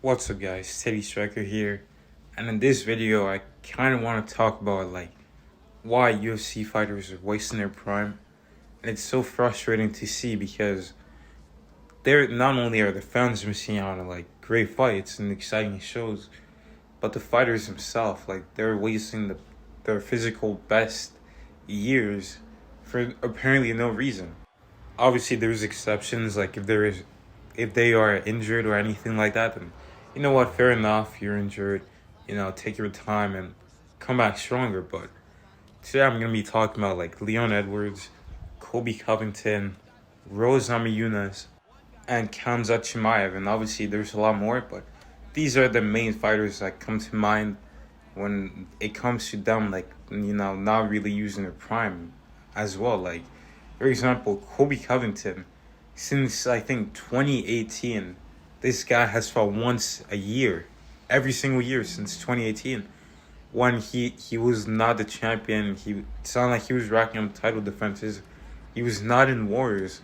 What's up guys, Steady Striker here, and in this video I kind of want to talk about why UFC fighters are wasting their prime. And it's so frustrating to see because they're not only are the fans missing out on great fights and exciting shows, but the fighters themselves, they're wasting their physical best years for apparently no reason. Obviously there's exceptions, if they are injured or anything like that, then you know what, fair enough, you're injured, take your time and come back stronger. But today I'm going to be talking about Leon Edwards, Colby Covington, Namajunas, and Khamzat Chimaev. And obviously there's a lot more, but these are the main fighters that come to mind when it comes to them, not really using their prime as well. For example, Colby Covington, since I think 2018, this guy has fought once a year, every single year since 2018. When he was not the champion, it sounded like he was racking up title defenses. He was not in wars.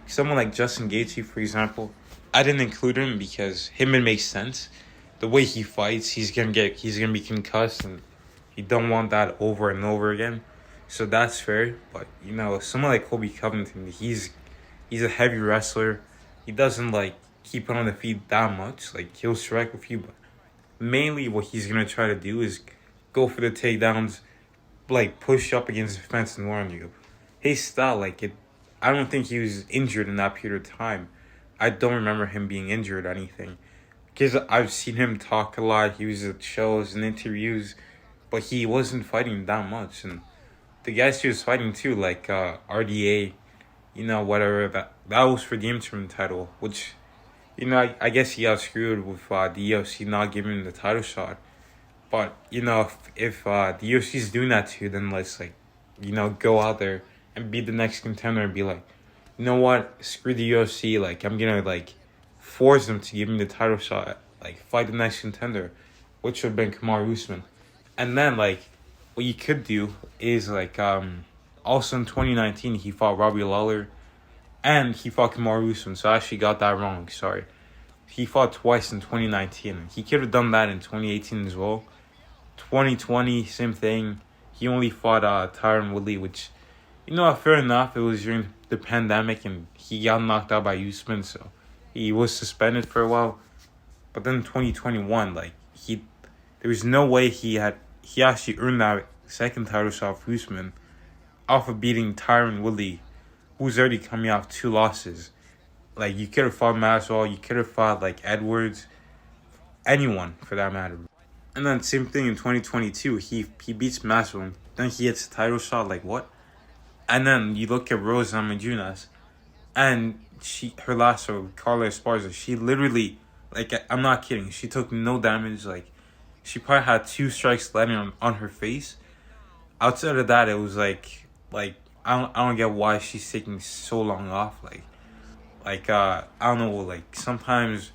Someone like Justin Gaethje, for example, I didn't include him because it makes sense. The way he fights, he's gonna be concussed, and you don't want that over and over again. So that's fair. But someone like Colby Covington, he's a heavy wrestler. He doesn't keep it on the feet that much. He'll strike with you, but mainly what he's gonna try to do is go for the takedowns, push up against the fence and warn you. His style, I don't think he was injured in that period of time. I don't remember him being injured or anything, because I've seen him talk a lot. He was at shows and interviews, but he wasn't fighting that much. And the guys he was fighting too, RDA, whatever, that was for the interim title, which, I guess he got screwed with the UFC not giving him the title shot. But, if the UFC is doing that to you, then let's, go out there and be the next contender and be like, you know what, screw the UFC, I'm gonna, force them to give me the title shot, fight the next contender, which would have been Kamaru Usman. And then, what you could do is, also in 2019, he fought Robbie Lawler, and he fought Kamaru Usman, so I actually got that wrong, sorry. He fought twice in 2019. He could have done that in 2018 as well. 2020, same thing. He only fought Tyron Woodley, which, fair enough, it was during the pandemic, and he got knocked out by Usman, so he was suspended for a while. But then in 2021, there was no way he actually earned that second title shot for Usman off of beating Tyron Woodley, who's already coming off 2 losses. You could have fought Masvidal, you could have fought Edwards, anyone for that matter. And then same thing in 2022, he beats Masvidal, then he gets a title shot, what? And then you look at Rose Namajunas, and her last fight, Carla Esparza, she literally, I'm not kidding, she took no damage. She probably had 2 strikes landing on her face. Outside of that, it was I don't get why she's taking so long off. I don't know, sometimes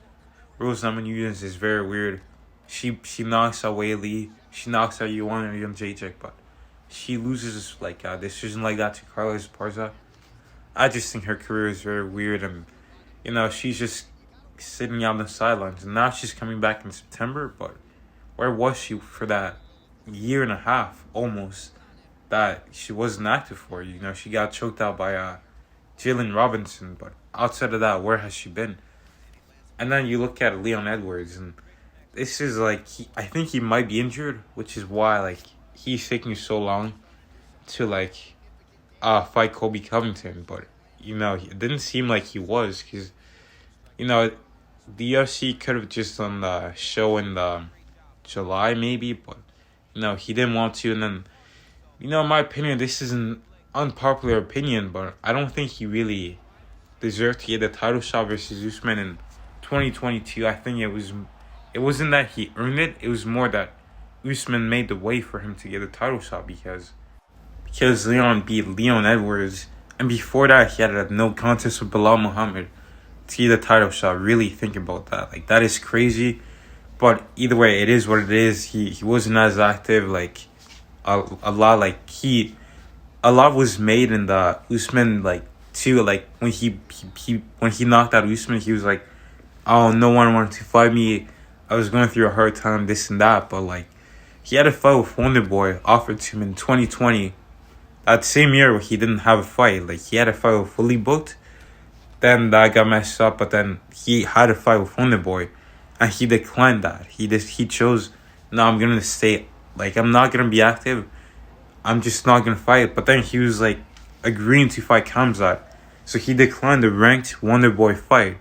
Rose Namajunas is very weird. She knocks out Whaley, she knocks out Yuan and Jacek, but she loses a decision like that to Carla Esparza. I just think her career is very weird, and she's just sitting on the sidelines, and now she's coming back in September. But where was she for that year and a half almost that she wasn't active for? She got choked out by Jalen Robinson, but outside of that, where has she been? And then you look at Leon Edwards, and this is I think he might be injured, which is why he's taking so long to fight Colby Covington. But it didn't seem like he was, because the UFC could have just done the show in July maybe, but he didn't want to. And then in my opinion, this is an unpopular opinion, but I don't think he really deserved to get the title shot versus Usman in 2022. I think it wasn't that he earned it. It was more that Usman made the way for him to get a title shot because Leon beat Leon Edwards, and before that he had a no contest with Bilal Muhammad to get a title shot. Really think about that. That is crazy. But either way, it is what it is. He wasn't as active. A lot was made in the Usman too. When he knocked out Usman, he was oh, no one wanted to fight me. I was going through a hard time, this and that. But like, he had a fight with Wonderboy offered to him in 2020. That same year where he didn't have a fight. Like, he had a fight with fully booked. Then that got messed up. But then he had a fight with Wonderboy, and he declined that. He chose, no, I'm gonna stay. Like, I'm not gonna be active. I'm just not gonna fight. But then he was like agreeing to fight Khamzat. So he declined the ranked Wonderboy fight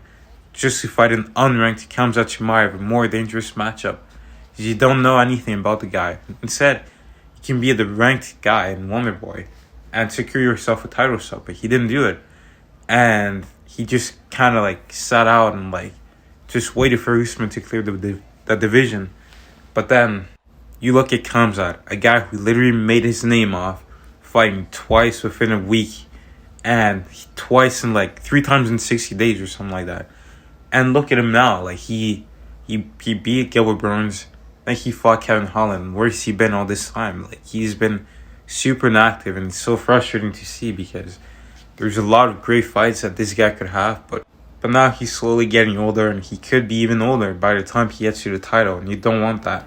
just to fight an unranked Khamzat Chimaev, a more dangerous matchup. You don't know anything about the guy. Instead, you can be the ranked guy in Wonderboy and secure yourself a title shot, but he didn't do it. And he just kind of like sat out and like just waited for Usman to clear the division. But then you look at Khamzat, a guy who literally made his name off fighting twice within a week, and twice in like 3 times in 60 days or something like that. And look at him now. Like, he beat Gilbert Burns. Then he fought Kevin Holland. Where's he been all this time? Like, he's been super inactive, and it's so frustrating to see because there's a lot of great fights that this guy could have. But now he's slowly getting older, and he could be even older by the time he gets to the title, and you don't want that.